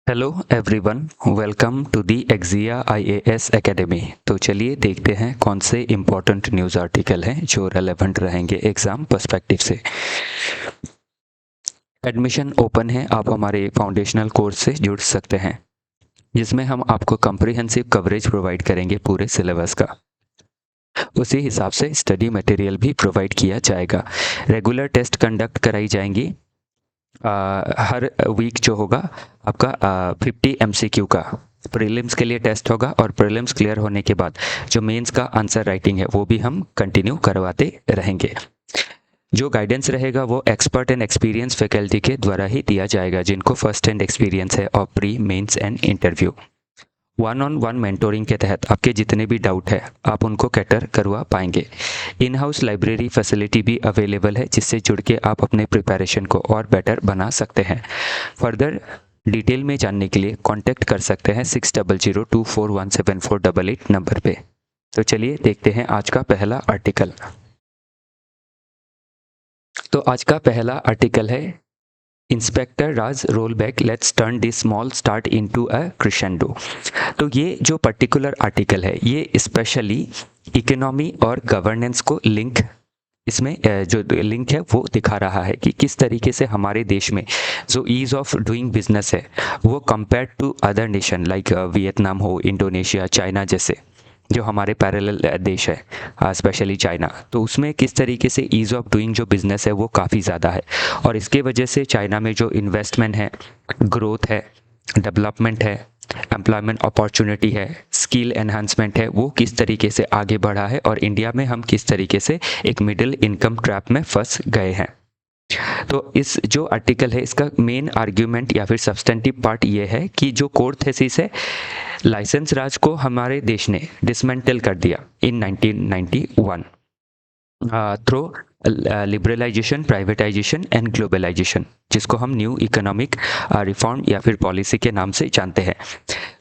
Hello everyone, welcome to the Exia IAS academy. तो चलिए देखते हैं कौन से इम्पोर्टेंट न्यूज़ आर्टिकल हैं जो रेलेवेंट रहेंगे एग्ज़ाम पर्सपेक्टिव से। एडमिशन ओपन है, आप हमारे फाउंडेशनल कोर्स से जुड़ सकते हैं जिसमें हम आपको कम्प्रिहेंसिव कवरेज प्रोवाइड करेंगे पूरे सिलेबस का। उसी हिसाब से स्टडी मटेरियल भी प्रोवाइड किया जाएगा। रेगुलर टेस्ट कंडक्ट कराई जाएंगी। हर वीक जो होगा आपका 50 MCQ का प्रीलिम्स के लिए टेस्ट होगा, और प्रीलिम्स क्लियर होने के बाद जो मेंस का आंसर राइटिंग है वो भी हम कंटिन्यू करवाते रहेंगे। जो गाइडेंस रहेगा वो एक्सपर्ट एंड एक्सपीरियंस फैकल्टी के द्वारा ही दिया जाएगा जिनको फर्स्ट हैंड एक्सपीरियंस है और pre mains and interview. One on one mentoring के तहत आपके जितने भी डाउट है आप उनको कैटर करवा पाएंगे। इन हाउस लाइब्रेरी फैसिलिटी भी अवेलेबल है जिससे जुड़ के आप अपने प्रिपरेशन को और बेटर बना सकते हैं। फर्दर डिटेल में जानने के लिए कांटेक्ट कर सकते हैं 6002417488 नंबर पे। तो चलिए देखते हैं आज का पहला आर्टिकल। तो आज का पहला आर्टिकल है inspector Raj roll back, let's turn this small start into a crescendo. तो ये जो पर्टिकुलर आर्टिकल है ये स्पेशली इकोनॉमी और गवर्नेंस को लिंक, इसमें जो लिंक है वो दिखा रहा है कि किस तरीके से हमारे देश में जो ईज़ ऑफ डूइंग बिजनेस है वो compare to other nation like Vietnam हो, इंडोनेशिया, चाइना जैसे जो हमारे पैरेलल देश है, स्पेशली चाइना, तो उसमें किस तरीके से ईज़ ऑफ डूइंग जो बिज़नेस है वो काफ़ी ज़्यादा है। और इसके वजह से चाइना में जो इन्वेस्टमेंट है, ग्रोथ है, डेवलपमेंट है, एम्प्लॉयमेंट अपॉर्चुनिटी है, स्किल एनहांसमेंट है, वो किस तरीके से आगे बढ़ा है, और इंडिया में हम किस तरीके से एक मिडिल इनकम ट्रैप में फंस गए हैं। तो इस जो आर्टिकल है इसका मेन आर्ग्यूमेंट या फिर सब्सटेंटिव पार्ट ये है कि जो कोर थेसिस है, लाइसेंस राज को हमारे देश ने डिसमेंटल कर दिया in 1991 through liberalisation, privatisation and globalisation, जिसको हम न्यू इकोनॉमिक रिफॉर्म या फिर पॉलिसी के नाम से जानते हैं।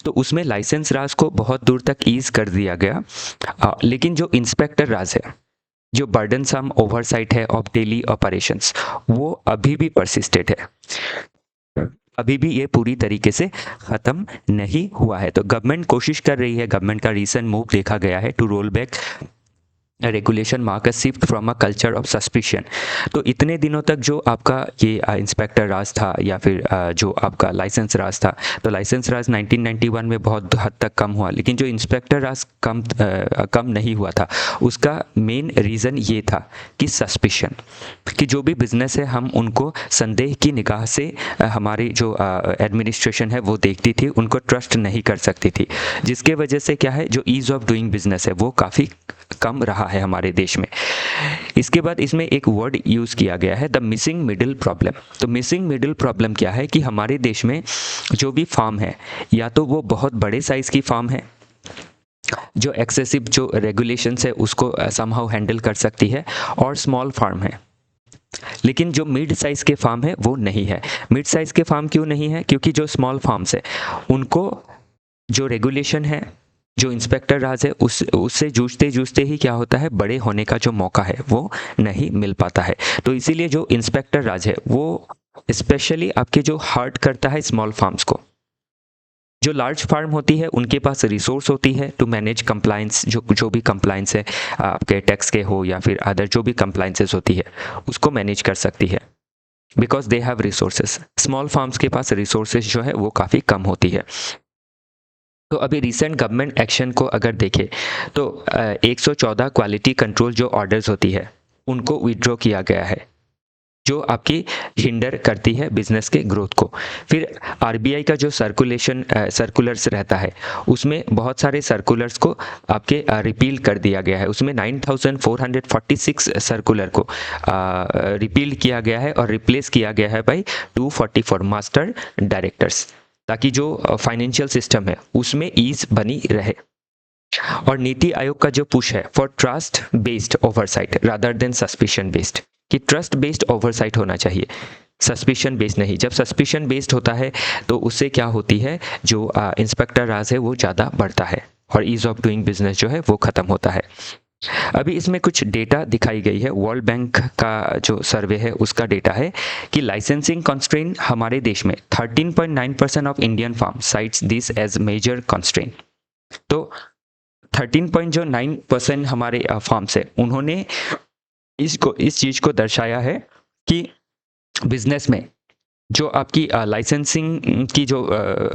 तो उसमें लाइसेंस राज को बहुत दूर तक ईज कर दिया गया, लेकिन जो इंस्पेक्टर राज है, जो बर्डनसम ओवरसाइट है ऑफ डेली ऑपरेशंस, वो अभी भी परसिस्टेड है, अभी भी ये पूरी तरीके से ख़त्म नहीं हुआ है। तो गवर्नमेंट कोशिश कर रही है, गवर्नमेंट का रीसेंट मूव देखा गया है to roll back regulation mark shift from a culture of suspicion. तो इतने दिनों तक जो आपका ये इंस्पेक्टर राज था या फिर जो आपका लाइसेंस राज था, तो लाइसेंस राज 1991 में बहुत हद तक कम हुआ, लेकिन जो इंस्पेक्टर राज कम नहीं हुआ था, उसका मेन रीज़न ये था कि सस्पिशन, कि जो भी बिजनेस है हम उनको संदेह की निगाह से हमारी जो एडमिनिस्ट्रेशन है वो देखती थी, उनको ट्रस्ट नहीं कर सकती थी, जिसके वजह से क्या है जो ईज़ ऑफ डूइंग बिजनेस है वो काफ़ी कम रहा है हमारे देश में। इसके बाद इसमें एक वर्ड यूज़ किया गया है, द मिसिंग मिडिल प्रॉब्लम। तो मिसिंग मिडिल प्रॉब्लम क्या है कि हमारे देश में जो भी फार्म है, या तो वो बहुत बड़े साइज़ की फार्म है जो एक्सेसिव जो रेगुलेशंस है उसको समहाउ हैंडल कर सकती है, और स्मॉल फार्म है, लेकिन जो मिड साइज़ के फार्म है वो नहीं है। मिड साइज़ के फार्म क्यों नहीं है? क्योंकि जो स्मॉल फार्म्स है उनको जो रेगुलेशन है, जो इंस्पेक्टर राज है, उससे जूझते ही क्या होता है, बड़े होने का जो मौका है वो नहीं मिल पाता है। तो इसीलिए जो इंस्पेक्टर राज है वो स्पेशली आपके जो हर्ट करता है स्मॉल फार्म्स को। जो लार्ज फार्म होती है उनके पास रिसोर्स होती है टू मैनेज कंप्लाइंस, जो भी कंप्लाइंस है आपके टैक्स के हो या फिर अदर जो भी कंप्लाइंसेस होती है उसको मैनेज कर सकती है, because they have resources. Small farms के पास रिसोर्सेज जो है वो काफ़ी कम होती है। तो अभी रिसेंट गवर्नमेंट एक्शन को अगर देखें तो 114 क्वालिटी कंट्रोल जो ऑर्डर्स होती है उनको विड्रॉ किया गया है, जो आपकी हिंडर करती है बिजनेस के ग्रोथ को। फिर आरबीआई का जो सर्कुलर्स रहता है उसमें बहुत सारे सर्कुलर्स को आपके रिपील कर दिया गया है। उसमें 9446 सर्कुलर को रिपील किया गया है और रिप्लेस किया गया है बाई 244 मास्टर डायरेक्टर्स, ताकि जो फाइनेंशियल सिस्टम है उसमें ईज बनी रहे। और नीति आयोग का जो पुश है for trust based oversight rather than suspicion based, कि ट्रस्ट बेस्ड ओवरसाइट होना चाहिए, सस्पिशन बेस्ड नहीं। जब सस्पिशन बेस्ड होता है तो उससे क्या होती है, जो इंस्पेक्टर राज है वो ज़्यादा बढ़ता है और ईज ऑफ डूइंग बिजनेस जो है वो ख़त्म होता है। अभी इसमें कुछ डेटा दिखाई गई है, वर्ल्ड बैंक का जो सर्वे है उसका डेटा है कि लाइसेंसिंग कंस्ट्रेंट हमारे देश में 13.9% of Indian firm cites this as major constraint. तो 13.9% हमारे फार्म्स है, उन्होंने इस चीज़ को दर्शाया है कि बिजनेस में जो आपकी लाइसेंसिंग की जो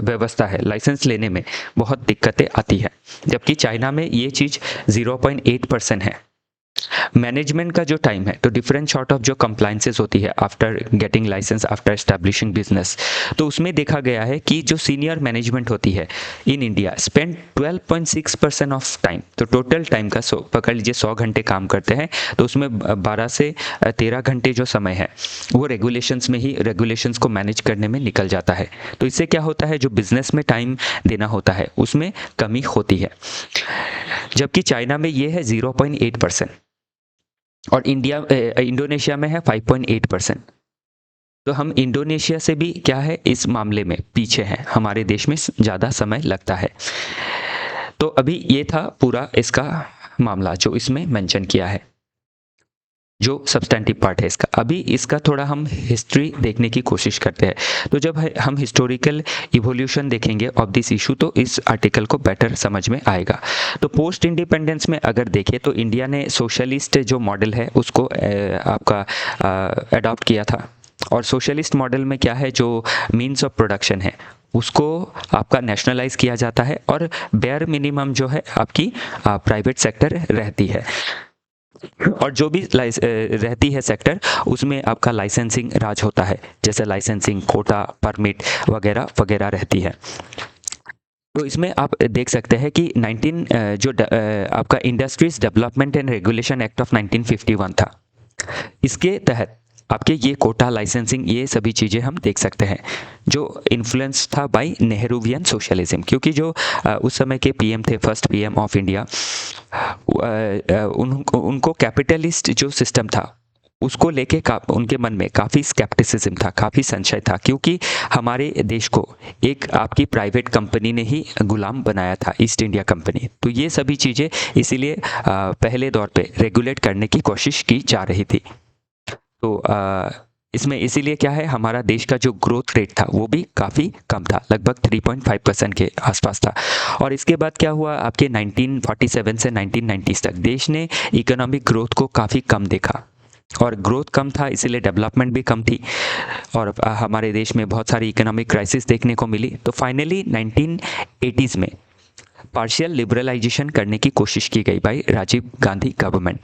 व्यवस्था है, लाइसेंस लेने में बहुत दिक्कतें आती है, जबकि चाइना में ये चीज़ 0.8% है। मैनेजमेंट का जो टाइम है, तो डिफरेंट सॉर्ट ऑफ जो कंप्लाइंसेस होती है after getting licence, after establishing business, तो उसमें देखा गया है कि जो सीनियर मैनेजमेंट होती है in India spend 12.6% of time. तो टोटल टाइम का पकड़ लीजिए 100 घंटे काम करते हैं, तो उसमें 12 से 13 घंटे जो समय है वो रेगुलेशंस में ही, रेगुलेशंस को मैनेज करने में निकल जाता है। तो इससे क्या होता है, जो बिजनेस में टाइम देना होता है उसमें कमी होती है, जबकि चाइना में ये है 0.8% और इंडोनेशिया में है 5.8%। तो हम इंडोनेशिया से भी क्या है इस मामले में पीछे हैं, हमारे देश में ज़्यादा समय लगता है। तो अभी ये था पूरा इसका मामला जो इसमें मेंशन किया है, जो सब्सटेंटिव पार्ट है इसका। अभी इसका थोड़ा हम हिस्ट्री देखने की कोशिश करते हैं। तो जब हम हिस्टोरिकल इवोल्यूशन देखेंगे ऑफ दिस इशू, तो इस आर्टिकल को बेटर समझ में आएगा। तो पोस्ट इंडिपेंडेंस में अगर देखें तो इंडिया ने सोशलिस्ट जो मॉडल है उसको आपका अडॉप्ट किया था। और सोशलिस्ट मॉडल में क्या है, जो मीन्स ऑफ प्रोडक्शन है उसको आपका नेशनलाइज किया जाता है और बेयर मिनिमम जो है आपकी प्राइवेट सेक्टर रहती है, और जो भी रहती है सेक्टर उसमें आपका लाइसेंसिंग राज होता है, जैसे लाइसेंसिंग, कोटा, परमिट वगैरह वगैरह रहती है। तो इसमें आप देख सकते हैं कि आपका industries development and regulation act of 1951 था। इसके तहत आपके ये कोटा, लाइसेंसिंग, ये सभी चीज़ें हम देख सकते हैं, जो इन्फ्लुएंस था बाय नेहरूवियन सोशलिज्म, क्योंकि जो उस समय के पीएम थे, फर्स्ट पीएम ऑफ इंडिया, उनको कैपिटलिस्ट जो सिस्टम था उसको लेके उनके मन में काफ़ी स्केप्टिसिज्म था, काफ़ी संशय था, क्योंकि हमारे देश को एक आपकी प्राइवेट कंपनी ने ही गुलाम बनाया था, ईस्ट इंडिया कंपनी। तो ये सभी चीज़ें इसीलिए पहले दौर पे रेगुलेट करने की कोशिश की जा रही थी। तो इसमें इसीलिए क्या है, हमारा देश का जो ग्रोथ रेट था वो भी काफ़ी कम था, लगभग 3.5% के आसपास था। और इसके बाद क्या हुआ, आपके 1947 से 1990 तक देश ने इकोनॉमिक ग्रोथ को काफ़ी कम देखा, और ग्रोथ कम था इसीलिए डेवलपमेंट भी कम थी, और हमारे देश में बहुत सारी इकोनॉमिक क्राइसिस देखने को मिली। तो फाइनली 1980s में पार्शियल लिबरलाइजेशन करने की कोशिश की गई बाय राजीव गांधी गवर्नमेंट।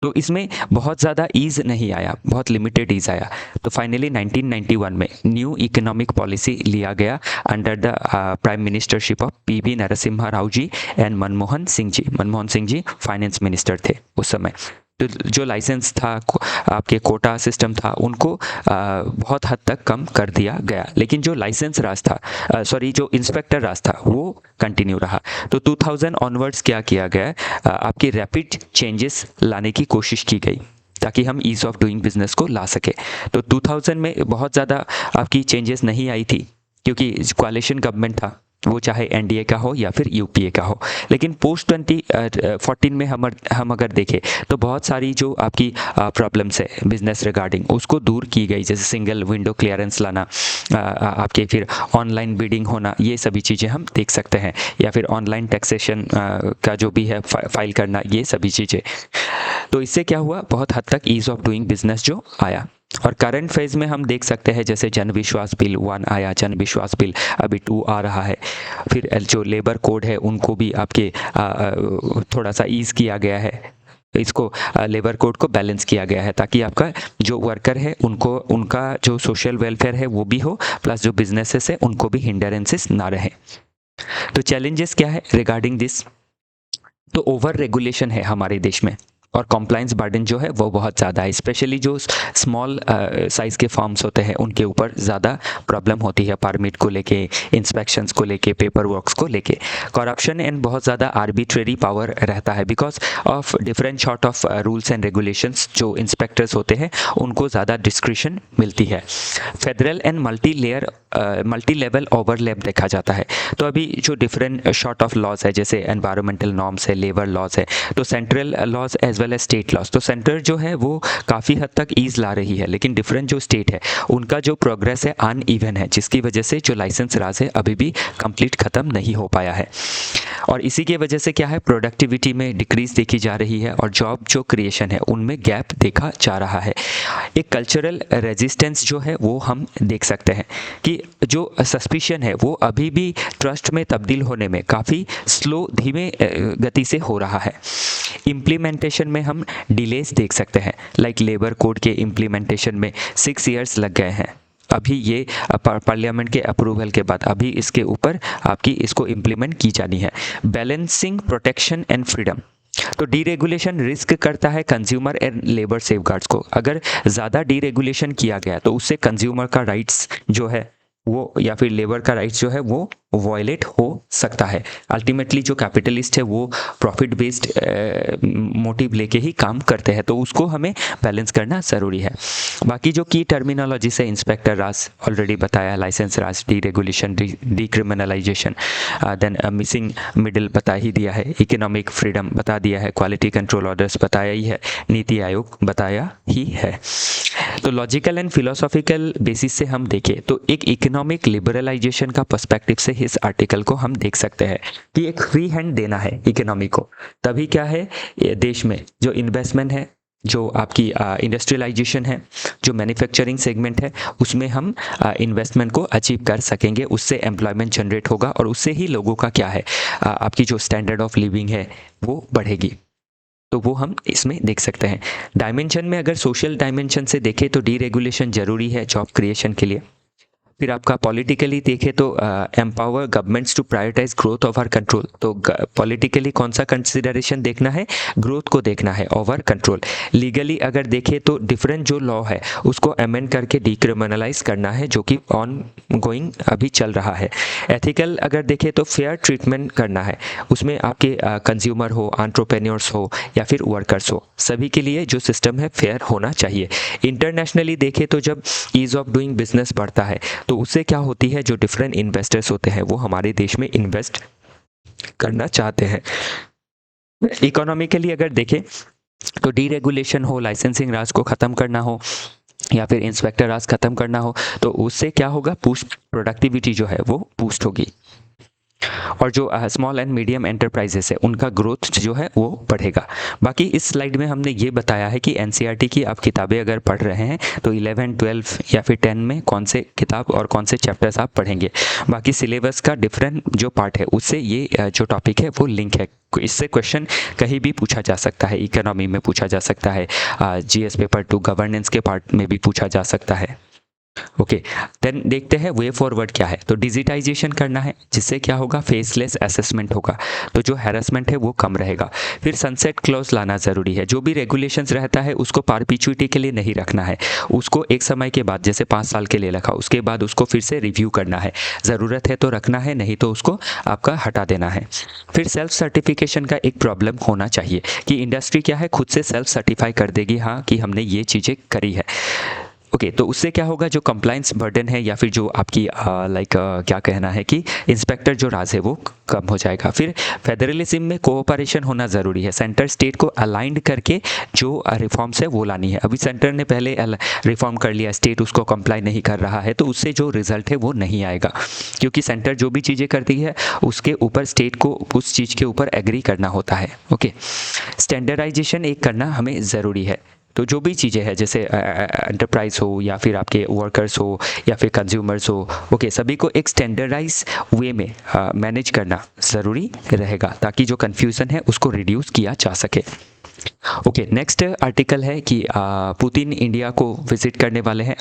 तो इसमें बहुत ज़्यादा ईज़ नहीं आया, बहुत लिमिटेड ईज़ आया। तो फाइनली 1991 में न्यू इकोनॉमिक पॉलिसी लिया गया under the prime ministership of PV Narasimha Rao ji and Manmohan Singh ji. Manmohan Singh ji finance minister थे उस समय। तो जो लाइसेंस था, आपके कोटा सिस्टम था, उनको बहुत हद तक कम कर दिया गया, लेकिन जो लाइसेंस राज था, जो इंस्पेक्टर राज था वो कंटिन्यू रहा। तो 2000 ऑनवर्ड्स क्या किया गया, आपकी रैपिड चेंजेस लाने की कोशिश की गई ताकि हम ईज़ ऑफ डूइंग बिजनेस को ला सके। तो 2000 में बहुत ज़्यादा आपकी चेंजेस नहीं आई थी, क्योंकि कोalition गवर्नमेंट था, वो चाहे एनडीए का हो या फिर यूपीए का हो। लेकिन पोस्ट 2014 में हम अगर देखें तो बहुत सारी जो आपकी प्रॉब्लम्स है बिजनेस रिगार्डिंग, उसको दूर की गई, जैसे सिंगल विंडो क्लियरेंस लाना, आपके फिर ऑनलाइन बिडिंग होना, ये सभी चीज़ें हम देख सकते हैं, या फिर ऑनलाइन टैक्सेशन का जो भी है फाइल करना, ये सभी चीज़ें। तो इससे क्या हुआ, बहुत हद तक ईज़ ऑफ डूइंग बिजनेस जो आया। और करंट फेज में हम देख सकते हैं, जैसे जन विश्वास बिल 1 आया, जन विश्वास बिल अभी 2 आ रहा है। फिर जो लेबर कोड है उनको भी आपके थोड़ा सा ईज़ किया गया है, इसको लेबर कोड को बैलेंस किया गया है, ताकि आपका जो वर्कर है उनको, उनका जो सोशल वेलफेयर है वो भी हो, प्लस जो बिजनेसेस है उनको भी हिंडरेंसेस ना रहे। तो चैलेंजेस क्या है रिगार्डिंग दिस, तो ओवर रेगुलेशन है हमारे देश में, और कॉम्प्लाइंस बर्डन जो है वो बहुत ज़्यादा है, स्पेशली जो स्मॉल साइज़ के फॉर्म्स होते हैं उनके ऊपर ज़्यादा प्रॉब्लम होती है, परमिट को लेके, इंस्पेक्शंस को लेके, पेपर वर्क्स को लेके। करप्शन एंड बहुत ज़्यादा आर्बिट्रेरी पावर रहता है because of different sort of rules and regulations. जो इंस्पेक्टर्स होते हैं उनको ज़्यादा डिस्क्रिशन मिलती है। Federal and multi level overlap देखा जाता है। तो अभी जो डिफरेंट सॉर्ट ऑफ लॉज है, जैसे एनवायरमेंटल नॉर्म्स है, लेबर लॉज है, तो central laws as well as state laws. तो सेंटर जो है वो काफ़ी हद तक ईज ला रही है, लेकिन डिफरेंट जो स्टेट है उनका जो प्रोग्रेस है अनइवन है, जिसकी वजह से जो लाइसेंस राज है अभी भी कंप्लीट ख़त्म नहीं हो पाया है। और इसी की वजह से क्या है, प्रोडक्टिविटी में डिक्रीज देखी जा रही है और जॉब जो क्रिएशन है उनमें गैप देखा जा रहा है। एक कल्चरल रेजिस्टेंस जो है वो हम देख सकते हैं कि जो सस्पिशन है वो अभी भी ट्रस्ट में तब्दील होने में काफ़ी स्लो, धीमे गति से हो रहा है। इम्प्लीमेंटेशन में हम डिलेस देख सकते हैं, लाइक लेबर कोड के इम्प्लीमेंटेशन में 6 ईयर्स लग गए हैं। अभी ये पार्लियामेंट के अप्रूवल के बाद अभी इसके ऊपर आपकी इसको इम्प्लीमेंट की जानी है। बैलेंसिंग प्रोटेक्शन एंड फ्रीडम, तो डीरेगुलेशन रिस्क करता है कंज्यूमर एंड लेबर सेफगार्ड्स को। अगर ज़्यादा डीरेगुलेशन किया गया तो उससे कंज्यूमर का राइट्स जो है वो, या फिर लेबर का राइट्स जो है वो वॉयलेट हो सकता है। अल्टीमेटली जो कैपिटलिस्ट है वो प्रॉफिट बेस्ड मोटिव लेके ही काम करते हैं, तो उसको हमें बैलेंस करना ज़रूरी है। बाकी जो की टर्मिनोलॉजी से इंस्पेक्टर राज ऑलरेडी बताया, licence Raj, deregulation, decriminalisation, then missing middle बता ही दिया है, इकोनॉमिक फ्रीडम बता दिया है, क्वालिटी कंट्रोल ऑर्डर्स बताया ही है, नीति आयोग बताया ही है। तो लॉजिकल एंड फिलोसॉफिकल बेसिस से हम देखें तो एक इकोनॉमिक लिबरलाइजेशन का पर्सपेक्टिव से इस आर्टिकल को हम देख सकते हैं कि एक फ्री हैंड देना है इकोनॉमी को, तभी क्या है देश में जो इन्वेस्टमेंट है, जो आपकी इंडस्ट्रियलाइजेशन है, जो मैन्युफैक्चरिंग सेगमेंट है, उसमें हम इन्वेस्टमेंट को अचीव कर सकेंगे। उससे एम्प्लॉयमेंट जनरेट होगा और उससे ही लोगों का क्या है आपकी जो स्टैंडर्ड ऑफ लिविंग है वो बढ़ेगी। तो वो हम इसमें देख सकते हैं। डायमेंशन में अगर सोशल डायमेंशन से देखें तो डीरेगुलेशन जरूरी है जॉब क्रिएशन के लिए। फिर आपका पॉलिटिकली देखें तो empower governments to prioritise growth over control. तो पॉलिटिकली कौन सा कंसिडरेशन देखना है, ग्रोथ को देखना है ओवर कंट्रोल। लीगली अगर देखें तो डिफरेंट जो लॉ है उसको अमेंड करके डीक्रिमिनलाइज करना है, जो कि ऑन गोइंग अभी चल रहा है। एथिकल अगर देखें तो फेयर ट्रीटमेंट करना है, उसमें आपके कंज्यूमर हो, एंटरप्रेन्योर्स हो या फिर वर्कर्स हो, सभी के लिए जो सिस्टम है फेयर होना चाहिए। इंटरनेशनली देखें तो जब ईज ऑफ डूइंग बिजनेस बढ़ता है तो उससे क्या होती है, जो डिफरेंट इन्वेस्टर्स होते हैं वो हमारे देश में इन्वेस्ट करना चाहते हैं। इकोनॉमिकली अगर देखें तो डीरेगुलेशन हो, लाइसेंसिंग राज को ख़त्म करना हो या फिर इंस्पेक्टर राज ख़त्म करना हो, तो उससे क्या होगा, प्रोडक्टिविटी जो है वो बूस्ट होगी और जो स्मॉल एंड मीडियम एंटरप्राइजेस है उनका ग्रोथ जो है वो बढ़ेगा। बाकी इस स्लाइड में हमने ये बताया है कि एनसीईआरटी की आप किताबें अगर पढ़ रहे हैं तो 11, 12 या फिर 10 में कौन से किताब और कौन से चैप्टर्स आप पढ़ेंगे। बाकी सिलेबस का डिफरेंट जो पार्ट है उससे ये जो टॉपिक है वो लिंक है। इससे क्वेश्चन कहीं भी पूछा जा सकता है, इकोनॉमी में पूछा जा सकता है, जीएस पेपर 2 गवर्नेंस के पार्ट में भी पूछा जा सकता है। ओके, देन देखते हैं वे फॉरवर्ड क्या है। तो डिजिटाइजेशन करना है, जिससे क्या होगा, फेसलेस असेसमेंट होगा, तो जो हैरेसमेंट है वो कम रहेगा। फिर सनसेट क्लॉज लाना ज़रूरी है। जो भी रेगुलेशंस रहता है उसको परपेचुइटी के लिए नहीं रखना है, उसको एक समय के बाद, जैसे 5 साल के लिए रखा, उसके बाद उसको फिर से रिव्यू करना है। ज़रूरत है तो रखना है, नहीं तो उसको आपका हटा देना है। फिर सेल्फ सर्टिफिकेशन का एक प्रॉब्लम होना चाहिए कि इंडस्ट्री क्या है, खुद से सेल्फ सर्टिफाई कर देगी हाँ कि हमने ये चीज़ें करी है। ओके, तो उससे क्या होगा, जो कंप्लाइंस बर्डन है या फिर जो आपकी क्या कहना है कि इंस्पेक्टर जो राज है वो कम हो जाएगा। फिर फेडरलिज्म में कोऑपरेशन होना ज़रूरी है, सेंटर स्टेट को अलाइंड करके जो रिफॉर्म्स है वो लानी है। अभी सेंटर ने पहले रिफॉर्म कर लिया, स्टेट उसको कंप्लाई नहीं कर रहा है, तो उससे जो रिजल्ट है वो नहीं आएगा, क्योंकि सेंटर जो भी चीज़ें करती है उसके ऊपर स्टेट को उस चीज़ के ऊपर एग्री करना होता है। ओके, स्टैंडर्डाइजेशन एक करना हमें ज़रूरी है। तो जो भी चीज़ें हैं, जैसे एंटरप्राइज हो या फिर आपके वर्कर्स हो या फिर कंज्यूमर्स हो, ओके, सभी को एक स्टैंडर्डाइज वे में मैनेज करना ज़रूरी रहेगा, ताकि जो कन्फ्यूज़न है उसको रिड्यूस किया जा सके। ओके, नेक्स्ट आर्टिकल है कि पुतिन इंडिया को विज़िट करने वाले हैं।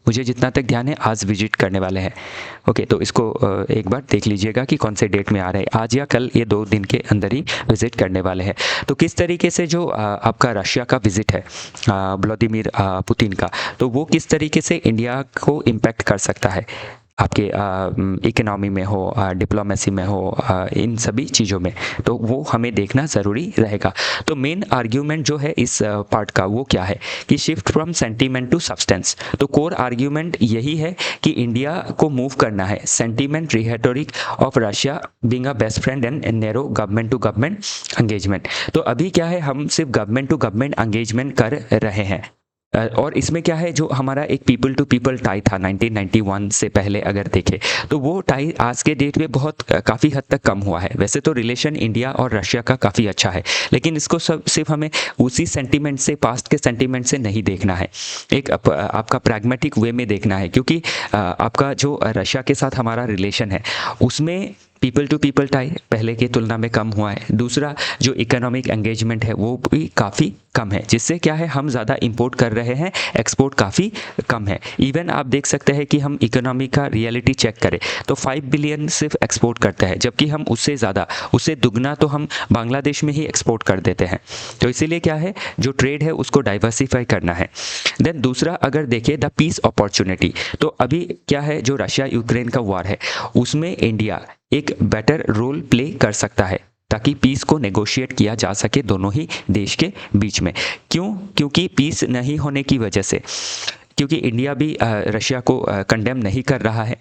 मुझे जितना तक ध्यान है आज विज़िट करने वाले हैं। ओके, तो इसको एक बार देख लीजिएगा कि कौन से डेट में आ रहे हैं, आज या कल, ये 2 दिन के अंदर ही विज़िट करने वाले हैं। तो किस तरीके से जो आपका रशिया का विज़िट है व्लादिमीर पुतिन का, तो वो किस तरीके से इंडिया को इम्पैक्ट कर सकता है आपके इकोनॉमी में हो, डिप्लोमेसी में हो, इन सभी चीज़ों में, तो वो हमें देखना ज़रूरी रहेगा। तो मेन आर्ग्यूमेंट जो है इस पार्ट का वो क्या है कि shift from sentiment to substance. तो कोर आर्ग्यूमेंट यही है कि इंडिया को मूव करना है sentiment rhetoric of Russia being a best friend and narrow government to government engagement. तो अभी क्या है, हम सिर्फ गवर्नमेंट टू गवर्नमेंट एंगेजमेंट कर रहे हैं, और इसमें क्या है, जो हमारा एक पीपल टू पीपल टाई था 1991 से पहले अगर देखें, तो वो टाई आज के डेट में बहुत काफ़ी हद तक कम हुआ है। वैसे तो रिलेशन इंडिया और रशिया का काफ़ी अच्छा है, लेकिन इसको सब सिर्फ हमें उसी सेंटीमेंट से, पास्ट के सेंटीमेंट से नहीं देखना है, एक आपका प्रैग्मेटिक वे में देखना है, क्योंकि आपका जो रशिया के साथ हमारा रिलेशन है उसमें पीपल टू पीपल टाई पहले की तुलना में कम हुआ है। दूसरा जो इकोनॉमिक एंगेजमेंट है वो भी काफ़ी कम है, जिससे क्या है, हम ज़्यादा इंपोर्ट कर रहे हैं, एक्सपोर्ट काफ़ी कम है। इवन आप देख सकते हैं कि हम इकोनॉमी का रियलिटी चेक करें तो 5 बिलियन सिर्फ एक्सपोर्ट करते हैं, जबकि हम उससे ज़्यादा, उससे दुगना तो हम बांग्लादेश में ही एक्सपोर्ट कर देते हैं। तो इसीलिए क्या है, जो ट्रेड है उसको डाइवर्सिफाई करना है। देन दूसरा अगर देखें द पीस अपॉर्चुनिटी, तो अभी क्या है, जो रशिया यूक्रेन का वॉर है उसमें इंडिया एक बेटर रोल प्ले कर सकता है ताकि पीस को नेगोशिएट किया जा सके दोनों ही देश के बीच में। क्यों? क्योंकि पीस नहीं होने की वजह से, क्योंकि इंडिया भी रशिया को कंडेम नहीं कर रहा है,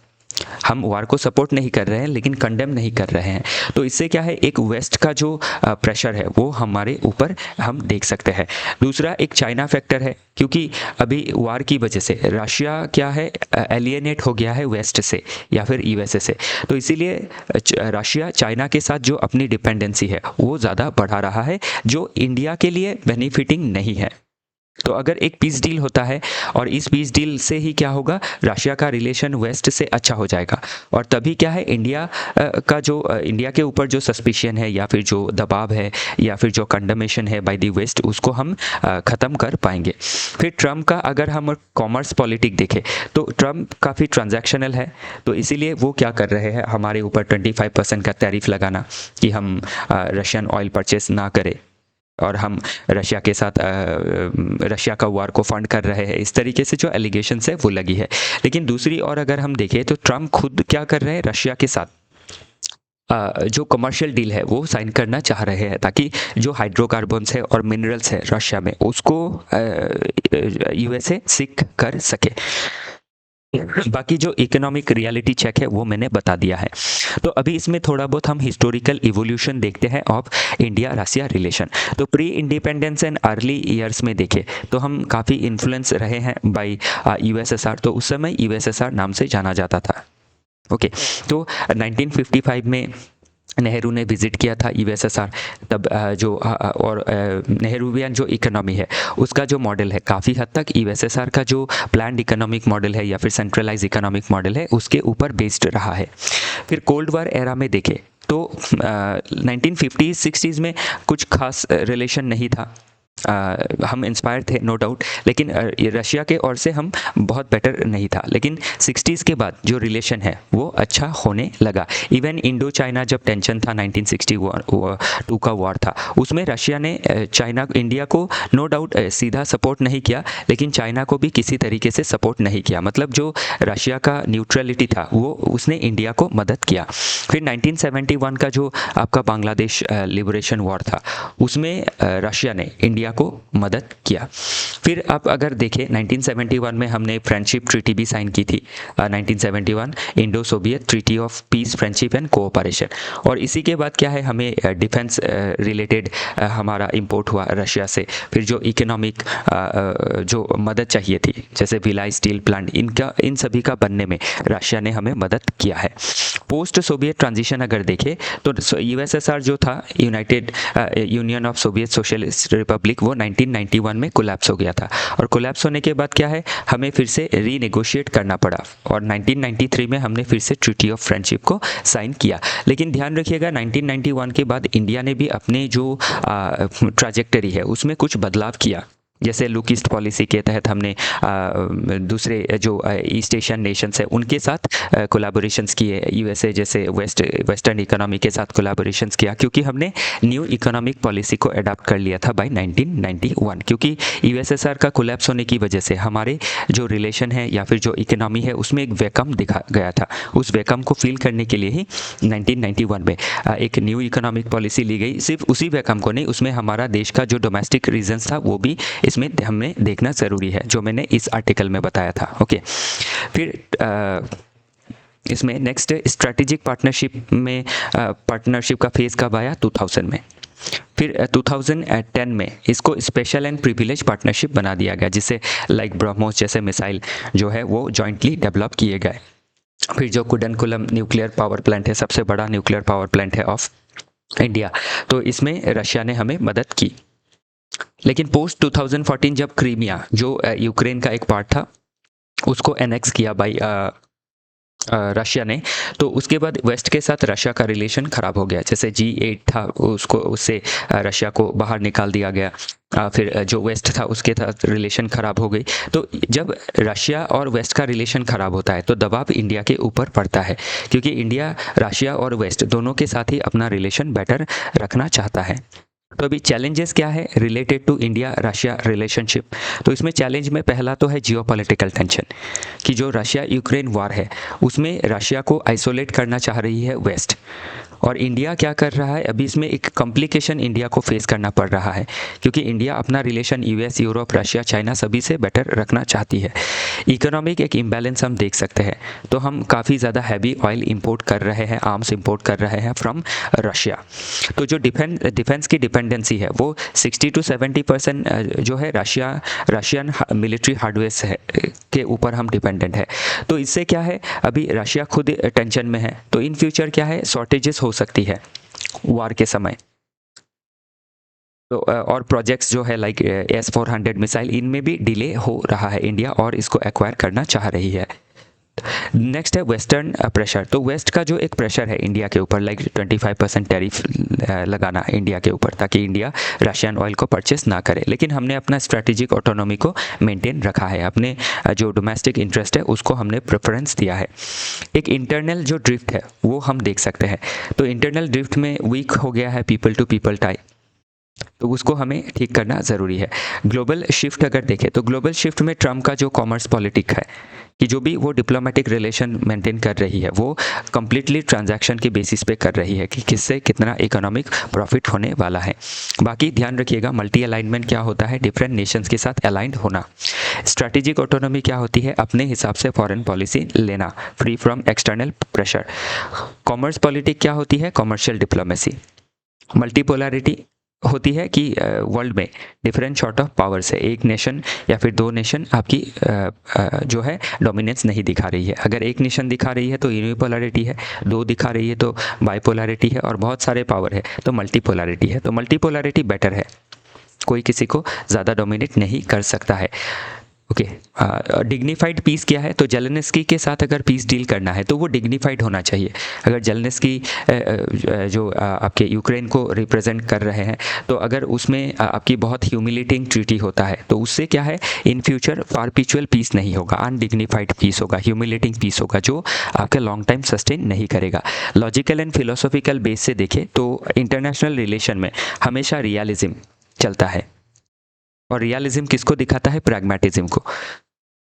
हम वार को सपोर्ट नहीं कर रहे हैं लेकिन कंडेम नहीं कर रहे हैं, तो इससे क्या है, एक वेस्ट का जो प्रेशर है वो हमारे ऊपर हम देख सकते हैं। दूसरा एक चाइना फैक्टर है, क्योंकि अभी वार की वजह से रशिया क्या है, एलियनेट हो गया है वेस्ट से या फिर यूएसए से, तो इसीलिए रशिया चाइना के साथ जो अपनी डिपेंडेंसी है वो ज़्यादा बढ़ा रहा है, जो इंडिया के लिए बेनिफिटिंग नहीं है। तो अगर एक पीस डील होता है और इस पीस डील से ही क्या होगा, रशिया का रिलेशन वेस्ट से अच्छा हो जाएगा, और तभी क्या है, इंडिया का जो इंडिया के ऊपर जो सस्पिशन है या फिर जो दबाव है या फिर जो कंडमेशन है बाय द वेस्ट, उसको हम ख़त्म कर पाएंगे। फिर ट्रम्प का अगर हम कॉमर्स पॉलिटिक देखें तो ट्रम्प काफ़ी ट्रांजैक्शनल है, तो इसीलिए वो क्या कर रहे हैं, हमारे ऊपर 25% का टैरिफ लगाना कि हम रशियन ऑयल परचेस ना करें, और हम रशिया के साथ रशिया का वार को फंड कर रहे हैं, इस तरीके से जो एलिगेशंस है वो लगी है। लेकिन दूसरी ओर अगर हम देखें तो ट्रम्प खुद क्या कर रहे हैं, रशिया के साथ जो कमर्शियल डील है वो साइन करना चाह रहे हैं, ताकि जो हाइड्रोकार्बन्स है और मिनरल्स है रशिया में उसको यूएसए सीक कर सके। बाकी जो इकोनॉमिक रियलिटी चेक है वो मैंने बता दिया है। तो अभी इसमें थोड़ा बहुत हम हिस्टोरिकल इवोल्यूशन देखते हैं ऑफ इंडिया रशिया रिलेशन। तो pre independence and early years में देखें तो हम काफ़ी इन्फ्लुएंस रहे हैं बाय यूएसएसआर, तो उस समय यूएसएसआर नाम से जाना जाता था। ओके, तो 1955 में नेहरू ने विज़िट किया था यूएसएसआर, तब जो और नेहरूवियन जो इकोनॉमी है उसका जो मॉडल है काफ़ी हद तक यूएसएसआर का जो प्लान्ड इकोनॉमिक मॉडल है या फिर सेंट्रलाइज इकोनॉमिक मॉडल है उसके ऊपर बेस्ड रहा है। फिर कोल्ड वॉर एरा में देखें तो 1950s-60s में कुछ खास रिलेशन नहीं था, हम इंस्पायर थे नो डाउट, लेकिन रशिया के ओर से हम बहुत बेटर नहीं था। लेकिन 60s के बाद जो रिलेशन है वो अच्छा होने लगा। इवन इंडो चाइना जब टेंशन था 1962 का वॉर था, उसमें रशिया ने चाइना इंडिया को नो डाउट सीधा सपोर्ट नहीं किया, लेकिन चाइना को भी किसी तरीके से सपोर्ट नहीं किया, मतलब जो रशिया का न्यूट्रलिटी था वो उसने इंडिया को मदद किया। फिर 1971 का जो आपका बांग्लादेश लिबरेशन वॉर था उसमें रशिया ने इंडिया को मदद किया। फिर आप अगर देखें 1971 में हमने फ्रेंडशिप ट्रीटी भी साइन की थी, 1971 Indo Soviet treaty of peace friendship and cooperation. और इसी के बाद क्या है, हमें डिफेंस रिलेटेड हमारा इंपोर्ट हुआ रशिया से। फिर जो इकोनॉमिक जो मदद चाहिए थी जैसे भिलाई स्टील प्लांट, इन सभी का बनने में रशिया ने हमें मदद किया है। पोस्ट सोवियत ट्रांजिशन अगर देखें तो यूएसएसआर जो था, United union of Soviet socialist Republic, वो 1991 में कोलैप्स हो गया था। और कोलैप्स होने के बाद क्या है, हमें फिर से रीनेगोशिएट करना पड़ा और 1993 में हमने फिर से ट्रीटी ऑफ फ्रेंडशिप को साइन किया। लेकिन ध्यान रखिएगा 1991 के बाद इंडिया ने भी अपने जो ट्रैजेक्टरी है उसमें कुछ बदलाव किया। जैसे लुक ईस्ट पॉलिसी के तहत हमने दूसरे जो ईस्ट एशियन नेशंस है उनके साथ कोलैबोरेशंस किए, यूएसए जैसे वेस्टर्न इकोनॉमी के साथ कोलैबोरेशंस किया, क्योंकि हमने न्यू इकोनॉमिक पॉलिसी को अडॉप्ट कर लिया था बाय 1991। क्योंकि यूएसएसआर का कोलैप्स होने की वजह से हमारे जो रिलेशन है या फिर जो इकोनॉमी है उसमें एक वैकम दिखा गया था। उस वैकम को फील करने के लिए ही 1991 में एक न्यू इकोनॉमिक पॉलिसी ली गई। सिर्फ उसी वैकम को नहीं, उसमें हमारा देश का जो डोमेस्टिक रीजन्स था वो भी इसमें हमें देखना ज़रूरी है, जो मैंने इस आर्टिकल में बताया था। ओके, फिर इसमें नेक्स्ट स्ट्रैटेजिक पार्टनरशिप में पार्टनरशिप का फेज़ कब आया? 2000 में। फिर 2010 में इसको स्पेशल एंड प्रिविलेज पार्टनरशिप बना दिया गया, जिससे लाइक ब्रह्मोस जैसे मिसाइल जो है वो जॉइंटली डेवलप किए गए। फिर जो कुडनकुलम न्यूक्लियर पावर प्लांट है, सबसे बड़ा न्यूक्लियर पावर प्लांट है ऑफ इंडिया, तो इसमें रशिया ने हमें मदद की। लेकिन पोस्ट 2014 जब क्रीमिया जो यूक्रेन का एक पार्ट था उसको एनेक्स किया बाई रशिया ने, तो उसके बाद वेस्ट के साथ रशिया का रिलेशन ख़राब हो गया। जैसे G8 था उसको उससे रशिया को बाहर निकाल दिया गया। फिर जो वेस्ट था उसके साथ रिलेशन ख़राब हो गई। तो जब रशिया और वेस्ट का रिलेशन ख़राब होता है तो दबाव इंडिया के ऊपर पड़ता है, क्योंकि इंडिया रशिया और वेस्ट दोनों के साथ ही अपना रिलेशन बेटर रखना चाहता है। तो अभी चैलेंजेस क्या है related to India Russia relationship? तो इसमें चैलेंज में पहला तो है जियोपॉलिटिकल टेंशन, कि जो रशिया यूक्रेन वार है उसमें रशिया को आइसोलेट करना चाह रही है वेस्ट, और इंडिया क्या कर रहा है अभी इसमें एक कॉम्प्लिकेशन इंडिया को फेस करना पड़ रहा है, क्योंकि इंडिया अपना relation US, Europe, Russia, China सभी से बेटर रखना चाहती है। इकोनॉमिक एक इम्बैलेंस हम देख सकते हैं, तो हम काफ़ी ज़्यादा हैवी ऑयल इंपोर्ट कर रहे हैं, आर्म्स इंपोर्ट कर रहे हैं फ्रॉम रशिया। तो जो डिफेंस की डिपेंडेंसी है वो 60 to 70% जो है रशियन मिलिट्री हार्डवेयर है के ऊपर हम डिपेंडेंट है। तो इससे क्या है, अभी रशिया खुद टेंशन में है, तो इन फ्यूचर क्या है शॉर्टेजेस हो सकती है वार के समय। तो और प्रोजेक्ट्स जो है लाइक S-400 मिसाइल, इनमें भी डिले हो रहा है इंडिया, और इसको एक्वायर करना चाह रही है। नेक्स्ट है वेस्टर्न प्रेशर। तो वेस्ट का जो एक प्रेशर है इंडिया के ऊपर, लाइक 25% टैरिफ लगाना इंडिया के ऊपर, ताकि इंडिया रशियन ऑयल को परचेस ना करे। लेकिन हमने अपना स्ट्रैटेजिक ऑटोनॉमी को मेंटेन रखा है, अपने जो डोमेस्टिक इंटरेस्ट है उसको हमने प्रेफरेंस दिया है। एक इंटरनल जो ड्रिफ्ट है वो हम देख सकते हैं। तो इंटरनल ड्रिफ्ट में वीक हो गया है पीपल टू पीपल टाई, तो उसको हमें ठीक करना ज़रूरी है। ग्लोबल शिफ्ट अगर देखें तो ग्लोबल शिफ्ट में ट्रम्प का जो कॉमर्स पॉलिटिक है, कि जो भी वो डिप्लोमेटिक रिलेशन मेंटेन कर रही है वो कम्प्लीटली ट्रांजैक्शन के बेसिस पे कर रही है, कि किससे कितना इकोनॉमिक प्रॉफिट होने वाला है। बाकी ध्यान रखिएगा मल्टी अलाइनमेंट क्या होता है, डिफरेंट नेशंस के साथ अलाइंड होना। स्ट्रैटेजिक ऑटोनॉमी क्या होती है, अपने हिसाब से फॉरेन पॉलिसी लेना, free from external pressure. Commerce politic क्या होती है, कॉमर्शियल डिप्लोमेसी। मल्टीपोलैरिटी होती है कि वर्ल्ड में डिफरेंट सॉर्ट ऑफ पावर्स है, एक नेशन या फिर दो नेशन आपकी जो है डोमिनेंस नहीं दिखा रही है। अगर एक नेशन दिखा रही है तो यूनिपोलैरिटी है, दो दिखा रही है तो बाइपोलैरिटी है, और बहुत सारे पावर है तो मल्टीपोलैरिटी है। तो मल्टीपोलैरिटी बेटर है, कोई किसी को ज़्यादा डोमिनेट नहीं कर सकता है। ओके, डिग्निफाइड पीस क्या है, तो जेलेंस्की के साथ अगर पीस डील करना है तो वो डिग्निफाइड होना चाहिए। अगर जेलेंस्की जो आपके यूक्रेन को रिप्रेजेंट कर रहे हैं, तो अगर उसमें आपकी बहुत ह्यूमिलेटिंग ट्रीटी होता है तो उससे क्या है इन फ्यूचर परपेचुअल पीस नहीं होगा, अनडिग्निफाइड पीस होगा, ह्यूमिलेटिंग पीस होगा, जो आपका लॉन्ग टाइम सस्टेन नहीं करेगा। लॉजिकल एंड फिलोसॉफिकल बेस से देखें तो इंटरनेशनल रिलेशन में हमेशा रियलिज्म चलता है, और रियलिज्म किसको दिखाता है, प्रैग्मेटिज्म को।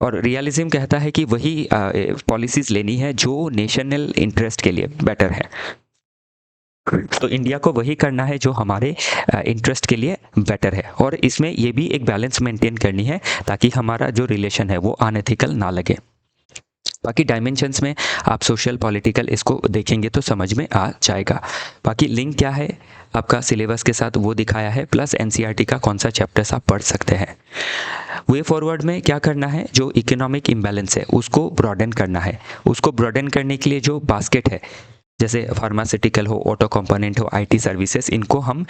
और रियलिज्म कहता है कि वही पॉलिसीज़ लेनी है जो नेशनल इंटरेस्ट के लिए बेटर है। तो इंडिया को वही करना है जो हमारे इंटरेस्ट के लिए बेटर है, और इसमें ये भी एक बैलेंस मेंटेन करनी है ताकि हमारा जो रिलेशन है वो अनएथिकल ना लगे। बाकी डायमेंशंस में आप सोशल पॉलिटिकल इसको देखेंगे तो समझ में आ जाएगा। बाकी लिंक क्या है आपका सिलेबस के साथ वो दिखाया है, प्लस एनसीईआरटी का कौन सा चैप्टर्स आप पढ़ सकते हैं। वे फॉरवर्ड में क्या करना है, जो इकोनॉमिक इम्बैलेंस है उसको ब्रॉडन करना है। उसको ब्रॉडन करने के लिए जो बास्केट है जैसे फार्मास्यूटिकल हो, ऑटो कंपोनेंट हो, आईटी सर्विसेज, इनको हम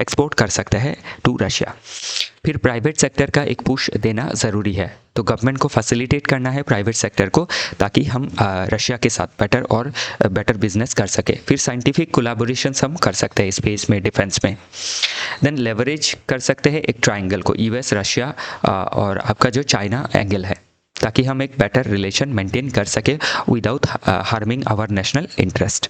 एक्सपोर्ट कर सकते हैं टू रशिया। फिर प्राइवेट सेक्टर का एक पुश देना ज़रूरी है, तो गवर्नमेंट को फैसिलिटेट करना है प्राइवेट सेक्टर को, ताकि हम रशिया के साथ बेटर बिजनेस कर सके। फिर साइंटिफिक कोलैबोरेशंस हम कर सकते हैं स्पेस में, डिफेंस में। देन लेवरेज कर सकते हैं एक ट्रायंगल को, यूएस, रशिया और आपका जो चाइना एंगल है, ताकि हम एक बेटर रिलेशन मेंटेन कर सके without harming our national interest.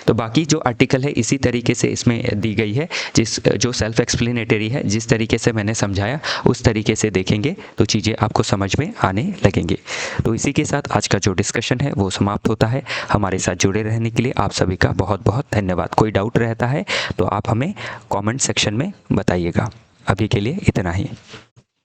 तो बाकी जो आर्टिकल है इसी तरीके से इसमें दी गई है, जो सेल्फ एक्सप्लेनेटरी है, जिस तरीके से मैंने समझाया उस तरीके से देखेंगे तो चीज़ें आपको समझ में आने लगेंगे। तो इसी के साथ आज का जो डिस्कशन है वो समाप्त होता है। हमारे साथ जुड़े रहने के लिए आप सभी का बहुत बहुत धन्यवाद। कोई डाउट रहता है तो आप हमें कॉमेंट सेक्शन में बताइएगा। अभी के लिए इतना ही।